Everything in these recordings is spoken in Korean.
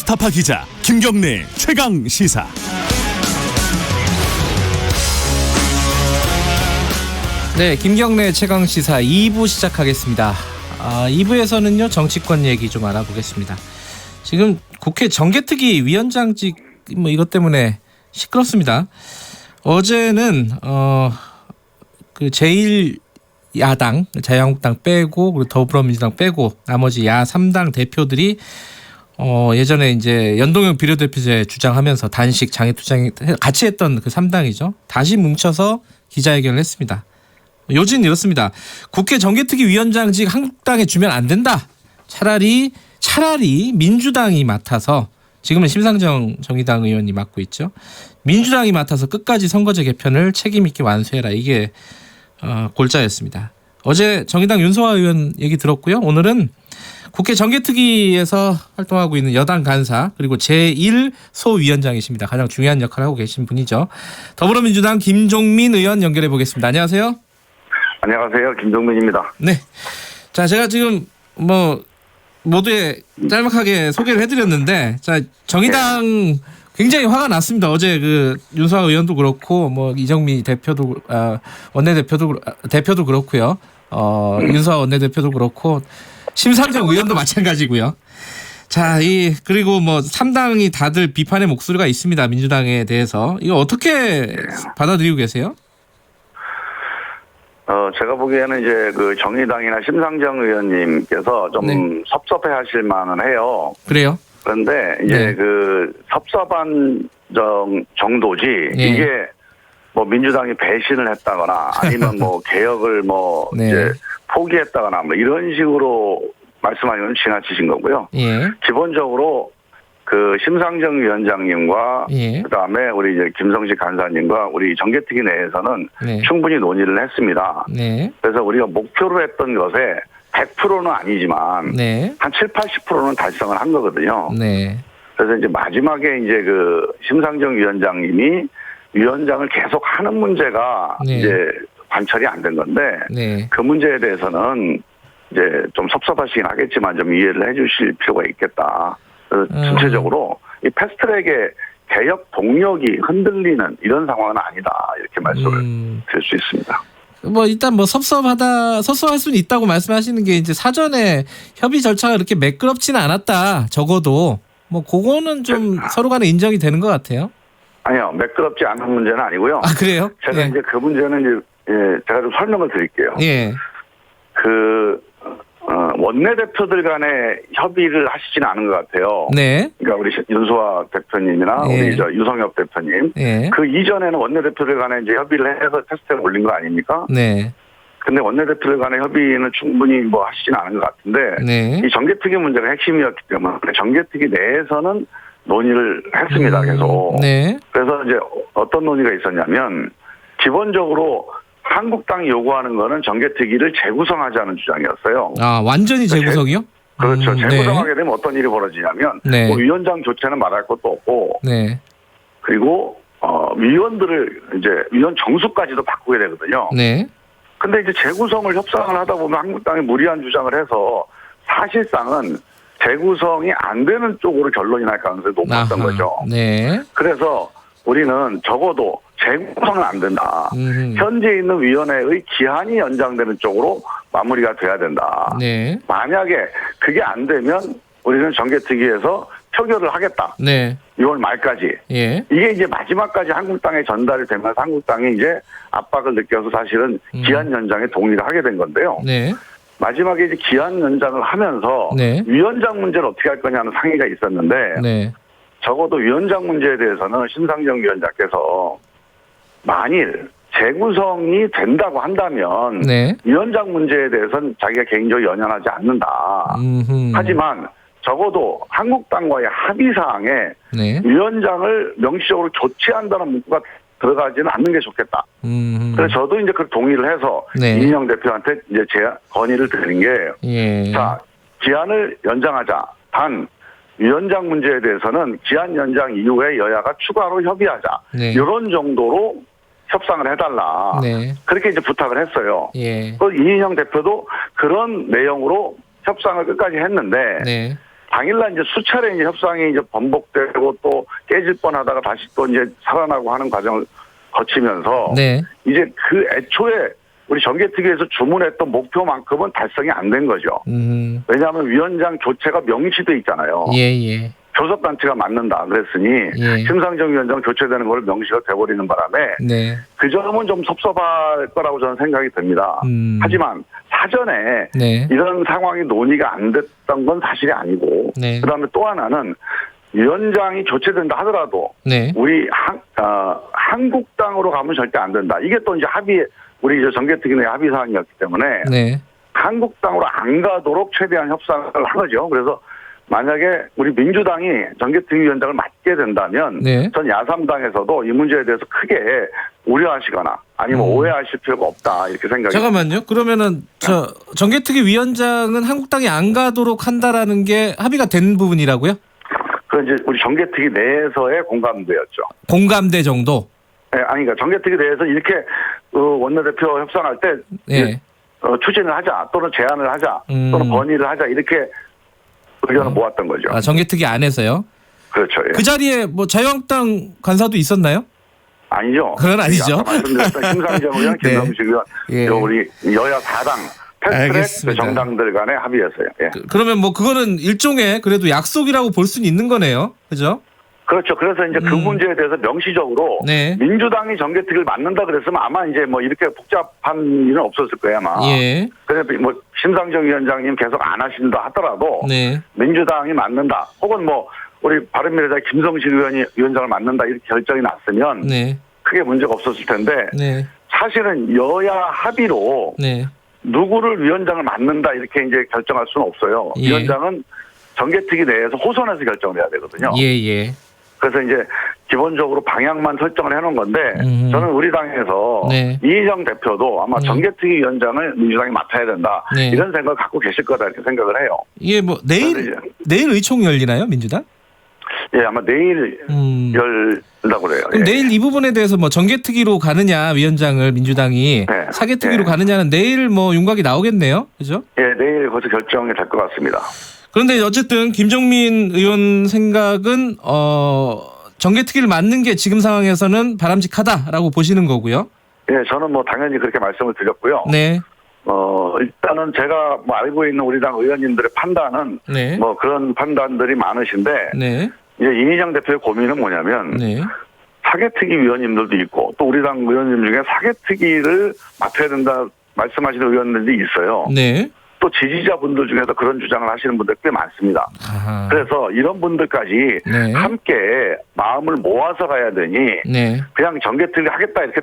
뉴스타파 기자 김경래 최강 시사. 네, 김경래 최강 시사 2부 시작하겠습니다. 2부에서는요 정치권 얘기 좀 알아보겠습니다. 지금 국회 정개특위 위원장직 이것 때문에 시끄럽습니다. 어제는 그 제1야당 자유한국당 빼고 그리고 더불어민주당 빼고 나머지 야 3당 대표들이 예전에 이제 연동형 비례대표제 주장하면서 단식 장애투쟁 같이 했던 그 3당이죠. 다시 뭉쳐서 기자회견을 했습니다. 요지는 이렇습니다. 국회 정개특위 위원장직 한국당에 주면 안 된다. 차라리 민주당이 맡아서, 지금은 심상정 정의당 의원이 맡고 있죠. 민주당이 맡아서 끝까지 선거제 개편을 책임 있게 완수해라. 이게 골자였습니다. 어제 정의당 윤소아 의원 얘기 들었고요. 오늘은 국회 정개특위에서 활동하고 있는 여당 간사 그리고 제1소위원장이십니다. 가장 중요한 역할을 하고 계신 분이죠. 더불어민주당 김종민 의원 연결해 보겠습니다. 안녕하세요. 안녕하세요. 김종민입니다. 네. 자, 제가 지금 모두에 짤막하게 소개를 해드렸는데, 자, 정의당 굉장히 화가 났습니다. 어제 그 윤소아 의원도 그렇고, 이정미 대표도, 대표도 그렇고요. 윤소아 원내대표도 그렇고, 심상정 의원도 마찬가지고요. 자, 그리고 3당이 다들 비판의 목소리가 있습니다. 민주당에 대해서. 이거 어떻게 받아들이고 계세요? 제가 보기에는 이제 그 정의당이나 심상정 의원님께서 좀 섭섭해 하실 만은 해요. 그래요? 그런데 이제 그 섭섭한 정도지, 이게 민주당이 배신을 했다거나 아니면 개혁을 이제 포기했다거나 이런 식으로 말씀하시면 지나치신 거고요. 기본적으로 그 심상정 위원장님과 그다음에 우리 이제 김성식 간사님과 우리 정개특위 내에서는 충분히 논의를 했습니다. 그래서 우리가 목표로 했던 것에 100%는 아니지만 한 7, 80%는 달성을 한 거거든요. 그래서 이제 마지막에 이제 그 심상정 위원장님이 위원장을 계속 하는 문제가 이제 관철이 안 된 건데 그 문제에 대해서는 이제 좀 섭섭하시긴 하겠지만 좀 이해를 해주실 필요가 있겠다. 전체적으로 이 패스트트랙의 개혁 동력이 흔들리는 이런 상황은 아니다, 이렇게 말씀을 드릴 수 있습니다. 일단 섭섭할 수는 있다고 말씀하시는 게 이제 사전에 협의 절차가 그렇게 매끄럽지는 않았다. 적어도 그거는 좀 서로 간에 인정이 되는 것 같아요. 아니요, 매끄럽지 않은 문제는 아니고요. 아, 그래요? 제가 이제 그 문제는 제가 좀 설명을 드릴게요. 원내대표들 간에 협의를 하시지는 않은 것 같아요. 그러니까 우리 윤소아 대표님이나 우리 유성엽 대표님. 그 이전에는 원내대표들 간에 이제 협의를 해서 테스트를 올린 거 아닙니까? 근데 원내대표들 간의 협의는 충분히 하시지는 않은 것 같은데, 이 정개특위 문제가 핵심이었기 때문에 정개특위 내에서는 논의를 했습니다, 계속. 그래서 이제 어떤 논의가 있었냐면, 기본적으로 한국당이 요구하는 거는 정개특위를 재구성하자는 주장이었어요. 아, 완전히 재구성이요? 그렇죠. 재구성하게 되면 어떤 일이 벌어지냐면 위원장 교체는 말할 것도 없고 그리고 위원들을 이제 위원 정수까지도 바꾸게 되거든요. 근데 이제 재구성을 협상을 하다 보면 한국당이 무리한 주장을 해서 사실상은 재구성이 안 되는 쪽으로 결론이 날 가능성이 높았던 거죠. 그래서 우리는 적어도 재구성은 안 된다. 현재 있는 위원회의 기한이 연장되는 쪽으로 마무리가 돼야 된다. 만약에 그게 안 되면 우리는 정개특위에서 표결을 하겠다. 6월 말까지. 이게 이제 마지막까지 한국당에 전달이 되면서 한국당이 이제 압박을 느껴서 사실은 기한 연장에 동의를 하게 된 건데요. 마지막에 이제 기한 연장을 하면서 위원장 문제를 어떻게 할 거냐는 상의가 있었는데 적어도 위원장 문제에 대해서는 심상정 위원장께서 만일 재구성이 된다고 한다면 위원장 문제에 대해서는 자기가 개인적으로 연연하지 않는다. 하지만 적어도 한국당과의 합의사항에 위원장을 명시적으로 교체한다는 문구가 들어가지는 않는 게 좋겠다. 그래서 저도 이제 그 동의를 해서 이인영 대표한테 이제 건의를 드린 게, 자, 기한을 연장하자. 단 위원장 문제에 대해서는 기한 연장 이후에 여야가 추가로 협의하자. 이런 정도로 협상을 해달라. 그렇게 이제 부탁을 했어요. 또 이인영 대표도 그런 내용으로 협상을 끝까지 했는데 당일날 이제 수차례 이제 협상이 이제 번복되고 또 깨질 뻔하다가 다시 또 이제 살아나고 하는 과정을 거치면서 네. 이제 그 애초에 우리 정개특위에서 주문했던 목표만큼은 달성이 안 된 거죠. 왜냐하면 위원장 교체가 명시돼 있잖아요. 예. 교섭단체가 맡는다 그랬으니 심상정 위원장 교체되는 걸 명시가 돼버리는 바람에 네. 그 점은 좀 섭섭할 거라고 저는 생각이 듭니다. 하지만 사전에 네. 이런 상황이 논의가 안 됐던 건 사실이 아니고 네. 그다음에 또 하나는 위원장이 교체된다 하더라도 네. 우리 한국당으로 가면 절대 안 된다. 이게 또 이제 우리 정개특위 내 합의 사항이었기 때문에 네. 한국당으로 안 가도록 최대한 협상을 한 거죠. 그래서 만약에 우리 민주당이 정개특위 위원장을 맡게 된다면 네. 전 야3당에서도 이 문제에 대해서 크게 우려하시거나 아니면 오해하실 필요가 없다 이렇게 생각이 잠깐만요. 그러면은 정개특위 위원장은 한국당이 안 가도록 한다라는 게 합의가 된 부분이라고요? 그 이제 우리 정개특위 내에서의 공감대였죠. 공감대 정도? 네, 아니 그러니까 정개특위 내에서 이렇게 원내대표 협상할 때 네. 추진을 하자 또는 제안을 하자 또는 건의를 하자 이렇게 의견을 모았던 거죠. 아, 정개특위 안에서요? 그렇죠. 예. 그 자리에 뭐 자유한국당 관사도 있었나요? 아니죠. 그건 아니죠. 아까 말씀드렸던 김상정 의원, 네. 김성식 의원, 예. 우리 여야 4당 패스트트랙 정당들 간의 합의였어요. 예. 그러면 뭐 그거는 일종의 그래도 약속이라고 볼 수는 있는 거네요. 그죠? 그렇죠. 그래서 이제 그 문제에 대해서 명시적으로 네. 민주당이 정개특위를 맡는다 그랬으면 아마 이제 뭐 이렇게 복잡한 일은 없었을 거예요 아마. 예. 그래서 뭐 심상정 위원장님 계속 안 하신다 하더라도 네. 민주당이 맡는다. 혹은 뭐 우리 바른미래당 김성식 위원장을 맡는다 이렇게 결정이 났으면 네. 크게 문제가 없었을 텐데 네. 사실은 여야 합의로 네. 누구를 위원장을 맡는다 이렇게 이제 결정할 수는 없어요. 예. 위원장은 정개특위 내에서 호선해서 결정을 해야 되거든요. 예. 그래서 이제 기본적으로 방향만 설정을 해놓은 건데 저는 우리 당에서 네. 이인영 대표도 아마 정개특위 위원장을 민주당이 맡아야 된다 네. 이런 생각을 갖고 계실 거다 이렇게 생각을 해요. 이게 뭐 내일 의총 열리나요, 민주당? 예, 아마 내일 열린다고 그래요. 그럼 예. 내일 이 부분에 대해서 뭐 정개특위로 가느냐 위원장을 민주당이 네. 사개특위로 가느냐는 내일 뭐 윤곽이 나오겠네요, 그죠? 예, 내일 거기서 결정이 될 것 같습니다. 그런데 어쨌든 김종민 의원 생각은 정개특위를 맡는 게 지금 상황에서는 바람직하다라고 보시는 거고요. 예, 저는 뭐 당연히 그렇게 말씀을 드렸고요. 네. 일단은 제가 뭐 알고 있는 우리 당 의원님들의 판단은 네. 뭐 그런 판단들이 많으신데 네. 이제 이인영 대표의 고민은 뭐냐면 네. 사개특위 위원님들도 있고 또 우리 당 의원님 중에 사개특위를 맡아야 된다 말씀하시는 의원들이 있어요. 네. 또 지지자분들 중에서 그런 주장을 하시는 분들 꽤 많습니다. 아하. 그래서 이런 분들까지 네. 함께 마음을 모아서 가야 되니 네. 그냥 정개특위 하겠다 이렇게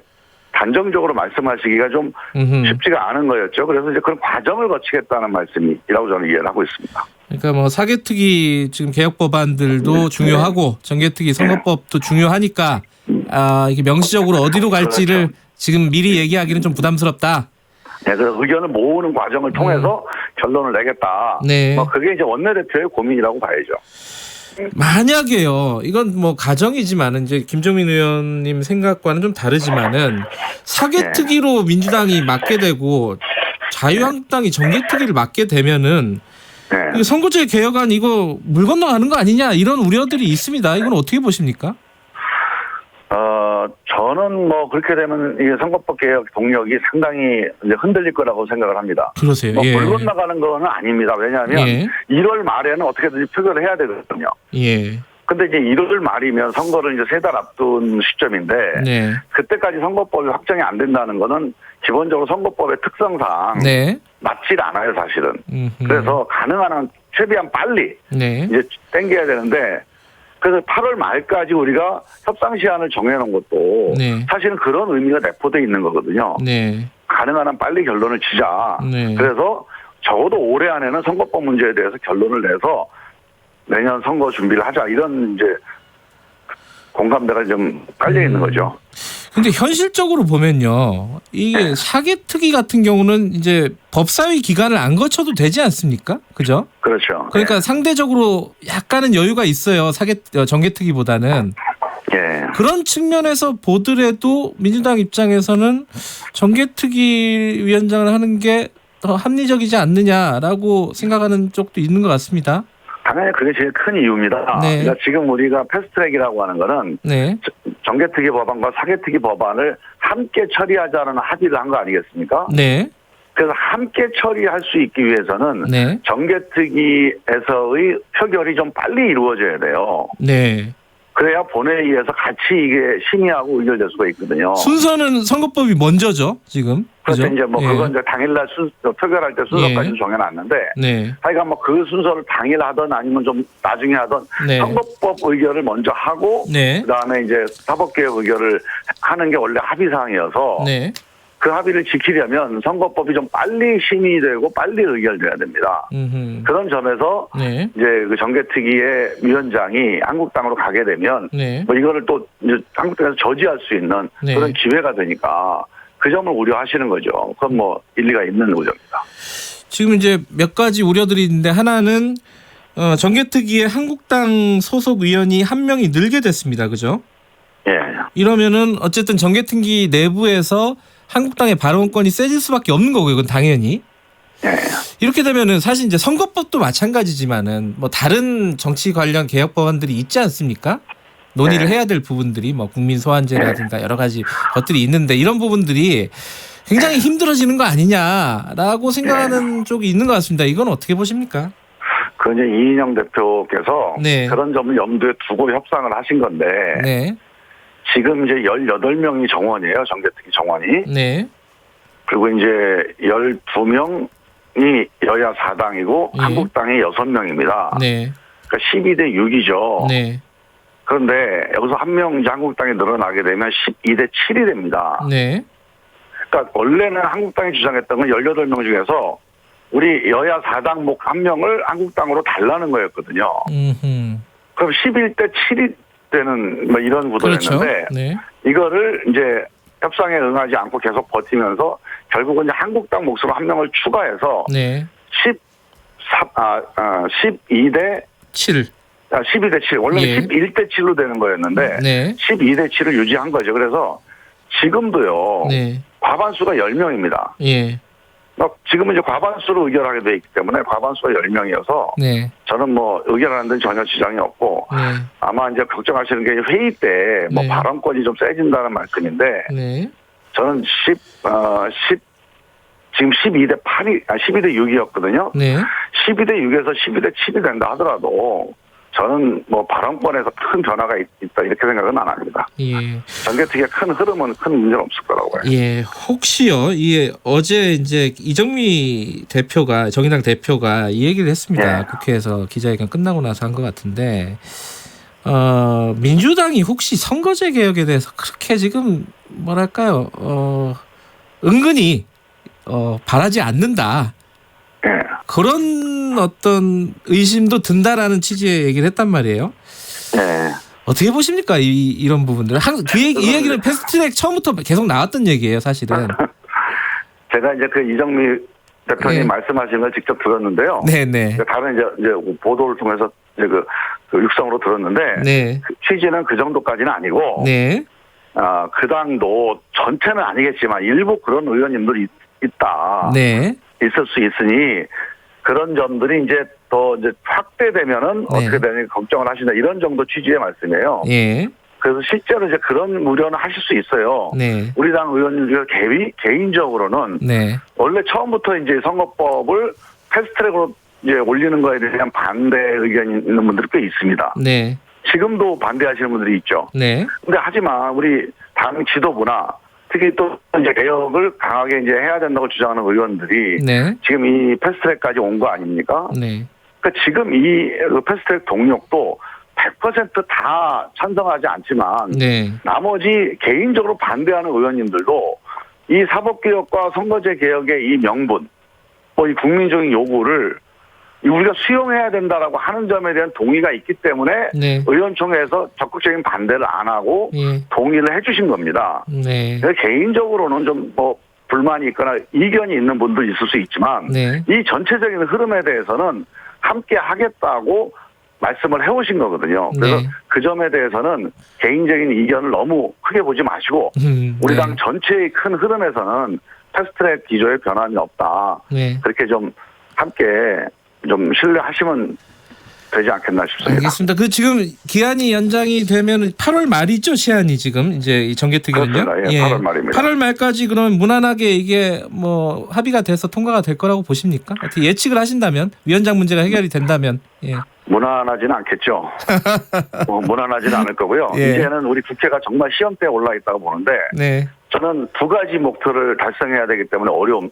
단정적으로 말씀하시기가 좀 쉽지가 않은 거였죠. 그래서 이제 그런 과정을 거치겠다는 말씀이라고 저는 이해를 하고 있습니다. 그러니까 뭐 사개특위 지금 개혁 법안들도 중요하고 정개특위 선거법도 중요하니까 이게 명시적으로 어디로 갈지를 그렇죠. 지금 미리 얘기하기는 좀 부담스럽다. 네, 그래서 의견을 모으는 과정을 통해서 결론을 내겠다. 네. 뭐 그게 이제 원내대표의 고민이라고 봐야죠. 만약에요, 이건 뭐 가정이지만은 이제 김종민 의원님 생각과는 좀 다르지만은 사개특위로 민주당이 맡게 되고 자유한국당이 정개특위를 맡게 되면은 네. 선거제 개혁안 이거 물 건너가는 거 아니냐 이런 우려들이 있습니다. 이건 어떻게 보십니까? 저는 뭐 그렇게 되면 이 선거법 개혁 동력이 상당히 이제 흔들릴 거라고 생각을 합니다. 그러세요. 뭐 예. 물 건너가는 거는 아닙니다. 왜냐하면 예. 1월 말에는 어떻게든지 표결을 해야 되거든요. 예. 근데 이제 1월 말이면 선거를 이제 3달 앞둔 시점인데 네. 그때까지 선거법이 확정이 안 된다는 거는 기본적으로 선거법의 특성상 네. 맞질 않아요, 사실은. 그래서 가능한 한 최대한 빨리 네. 이제 땡겨야 되는데 그래서 8월 말까지 우리가 협상 시한을 정해놓은 것도 네. 사실은 그런 의미가 내포되어 있는 거거든요. 네. 가능한 한 빨리 결론을 지자. 네. 그래서 적어도 올해 안에는 선거법 문제에 대해서 결론을 내서 내년 선거 준비를 하자. 이런 이제 공감대가 좀 깔려 있는 거죠. 근데 현실적으로 보면요, 이게 사개특위 같은 경우는 이제 법사위 기간을 안 거쳐도 되지 않습니까? 그죠? 그렇죠. 그러니까 예. 상대적으로 약간은 여유가 있어요. 정개특위보다는. 예. 그런 측면에서 보더라도 민주당 입장에서는 정개특위 위원장을 하는 게 더 합리적이지 않느냐라고 생각하는 쪽도 있는 것 같습니다. 당연히 그게 제일 큰 이유입니다. 네. 그러니까 지금 우리가 패스트트랙이라고 하는 거는 네. 정개특위 법안과 사개특위 법안을 함께 처리하자는 합의를 한 거 아니겠습니까? 네. 그래서 함께 처리할 수 있기 위해서는 네. 정개특위에서의 표결이 좀 빨리 이루어져야 돼요. 네. 그래야 본회의에서 같이 이게 심의하고 의결될 수가 있거든요. 순서는 선거법이 먼저죠, 지금. 그래서 그죠? 이제 뭐 예. 그건 이제 당일날 표결할 때 순서까지 예. 정해놨는데, 네. 하여간 뭐 그 순서를 당일 하든 아니면 좀 나중에 하든 네. 선거법 의결을 먼저 하고, 네. 그다음에 이제 사법개혁 의결을 하는 게 원래 합의사항이어서 네. 그 합의를 지키려면 선거법이 좀 빨리 심의되고 빨리 의결돼야 됩니다. 그런 점에서 네. 이제 그 정개특위의 위원장이 한국당으로 가게 되면 네. 뭐 이거를 또 이제 한국당에서 저지할 수 있는 네. 그런 기회가 되니까 그 점을 우려하시는 거죠. 그건 뭐 일리가 있는 우려입니다. 지금 이제 몇 가지 우려들이 있는데 하나는 정개특위에 한국당 소속 의원이 한 명이 늘게 됐습니다. 그죠? 예. 이러면은 어쨌든 정개특위 내부에서 한국당의 발언권이 세질 수밖에 없는 거고요. 이건 당연히. 예. 이렇게 되면은 사실 이제 선거법도 마찬가지지만은 뭐 다른 정치 관련 개혁 법안들이 있지 않습니까? 논의를 해야 될 부분들이 뭐 국민 소환제라든가 여러 가지 것들이 있는데 이런 부분들이 굉장히 힘들어지는 거 아니냐라고 생각하는 쪽이 있는 것 같습니다. 이건 어떻게 보십니까? 그 이제 이인영 대표께서 네. 그런 점을 염두에 두고 협상을 하신 건데 네. 지금 이제 18명이 정원이에요. 정개특위 정원이. 네. 그리고 이제 12명이 여야 4당이고 예. 한국당이 6명입니다. 네. 그러니까 12대 6이죠. 네. 그런데 여기서 한 명 이제 한국당이 늘어나게 되면 12대 7이 됩니다. 네. 그러니까 원래는 한국당이 주장했던 건 18명 중에서 우리 여야 4당 목 한 명을 한국당으로 달라는 거였거든요. 그럼 11대 7이 되는 뭐 이런 구도였는데 그렇죠. 네. 이거를 이제 협상에 응하지 않고 계속 버티면서 결국은 이제 한국당 몫으로 한 명을 추가해서 네. 12대 7. 12대 7. 원래는 예. 11대 7로 되는 거였는데 네. 12대 7을 유지한 거죠. 그래서 지금도요. 네. 과반수가 10명입니다. 예. 지금은 이제 과반수로 의결하게 돼 있기 때문에 과반수가 10명이어서 네. 저는 뭐 의결하는 데는 전혀 지장이 없고 네. 아마 이제 걱정하시는 게 회의 때 뭐 네. 발언권이 좀 세진다는 말씀인데 네. 저는 지금 12대 8이 12대 6이었거든요. 네. 12대 6에서 12대 7이 된다 하더라도 저는 뭐 발언권에서 큰 변화가 있다 이렇게 생각은 안 합니다. 예. 정개특위의 큰 흐름은 큰 문제는 없을 거라고 봐요. 예. 혹시요. 이 어제 이제 이정미 대표가 정의당 대표가 이 얘기를 했습니다. 예. 국회에서 기자회견 끝나고 나서 한 것 같은데 민주당이 혹시 선거제 개혁에 대해서 그렇게 지금 뭐랄까요? 은근히 바라지 않는다. 예. 그런 어떤 의심도 든다라는 취지의 얘기를 했단 말이에요. 예. 어떻게 보십니까? 이런 부분들. 이 얘기는 패스트트랙 처음부터 계속 나왔던 얘기예요, 사실은. 제가 이제 그 이정미 대표님 네. 말씀하신 걸 직접 들었는데요. 네네. 다른 이제 보도를 통해서 이제 그 육성으로 들었는데 네. 그 취지는 그 정도까지는 아니고 네. 그 당도 전체는 아니겠지만 일부 그런 의원님들이 있다. 네. 있을 수 있으니 그런 점들이 이제 더 이제 확대되면은 네. 어떻게 되는지 걱정을 하신다 이런 정도 취지의 말씀이에요. 예. 그래서 실제로 이제 그런 우려는 하실 수 있어요. 네. 우리 당 의원님들 개인적으로는 네. 원래 처음부터 이제 선거법을 패스트트랙으로 이제 올리는 거에 대한 반대 의견이 있는 분들이 꽤 있습니다. 네. 지금도 반대하시는 분들이 있죠. 네. 근데 하지만 우리 당 지도부나 특히 또 이제 개혁을 강하게 이제 해야 된다고 주장하는 의원들이 네. 지금 이 패스트트랙까지 온 거 아닙니까? 네. 그러니까 지금 이 패스트트랙 동력도 100% 찬성하지 않지만 네. 나머지 개인적으로 반대하는 의원님들도 이 사법개혁과 선거제 개혁의 이 명분, 뭐 이 국민적인 요구를 우리가 수용해야 된다라고 하는 점에 대한 동의가 있기 때문에 네. 의원총회에서 적극적인 반대를 안 하고 예. 동의를 해주신 겁니다. 네. 개인적으로는 좀 뭐 불만이 있거나 이견이 있는 분도 있을 수 있지만 네. 이 전체적인 흐름에 대해서는 함께 하겠다고 말씀을 해오신 거거든요. 그래서 네. 그 점에 대해서는 개인적인 이견을 너무 크게 보지 마시고 우리 네. 당 전체의 큰 흐름에서는 패스트트랙 기조의 변화는 없다. 네. 그렇게 좀 함께 좀 신뢰하시면 되지 않겠나 싶습니다. 알겠습니다. 그 지금 기한이 연장이 되면 8월 말이죠, 시한이 지금 이제 이 정개특위는요. 그렇습니다. 예, 8월 말입니다. 8월 말까지 그러면 무난하게 이게 뭐 합의가 돼서 통과가 될 거라고 보십니까? 어떻게 예측을 하신다면 위원장 문제가 해결이 된다면 예. 무난하지는 않겠죠. 무난하지는 않을 거고요. 예. 이제는 우리 국회가 정말 시험대에 올라 있다고 보는데 네. 저는 두 가지 목표를 달성해야 되기 때문에 어려운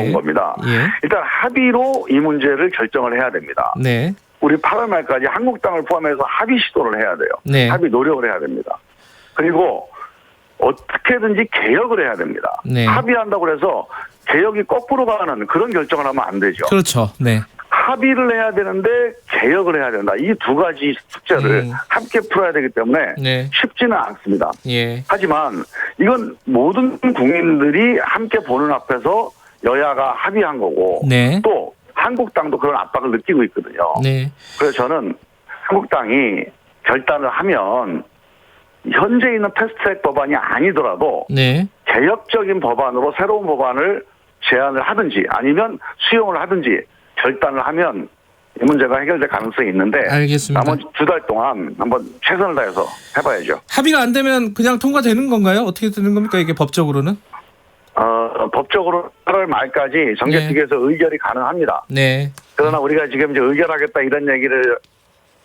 예. 겁니다. 예. 일단 합의로 이 문제를 결정을 해야 됩니다. 네. 우리 8월 말까지 한국당을 포함해서 합의 시도를 해야 돼요. 네. 합의 노력을 해야 됩니다. 그리고 어떻게든지 개혁을 해야 됩니다. 네. 합의한다고 해서 개혁이 거꾸로 가는 그런 결정을 하면 안 되죠. 그렇죠. 네. 합의를 해야 되는데 개혁을 해야 된다. 이 두 가지 숙제를 함께 풀어야 되기 때문에 네. 쉽지는 않습니다. 예. 하지만 이건 모든 국민들이 함께 보는 앞에서 여야가 합의한 거고 네. 또 한국당도 그런 압박을 느끼고 있거든요. 네. 그래서 저는 한국당이 결단을 하면 현재 있는 패스트트랙 법안이 아니더라도 네. 개혁적인 법안으로 새로운 법안을 제안을 하든지 아니면 수용을 하든지 결단을 하면 이 문제가 해결될 가능성이 있는데 알겠습니다. 남은 2달 동안 한번 최선을 다해서 해봐야죠. 합의가 안 되면 그냥 통과되는 건가요? 어떻게 되는 겁니까? 이게 법적으로는? 법적으로 8월 말까지 정개특위에서 의결이 가능합니다. 네. 그러나 우리가 지금 이제 의결하겠다 이런 얘기를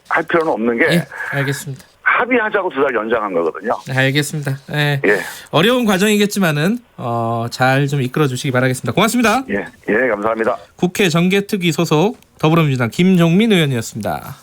할 필요는 없는 게 예, 알겠습니다. 합의하자고 2달 연장한 거거든요. 알겠습니다. 예. 예. 어려운 과정이겠지만은 잘 좀 이끌어 주시기 바라겠습니다. 고맙습니다. 예, 감사합니다. 국회 정개특위 소속 더불어민주당 김종민 의원이었습니다.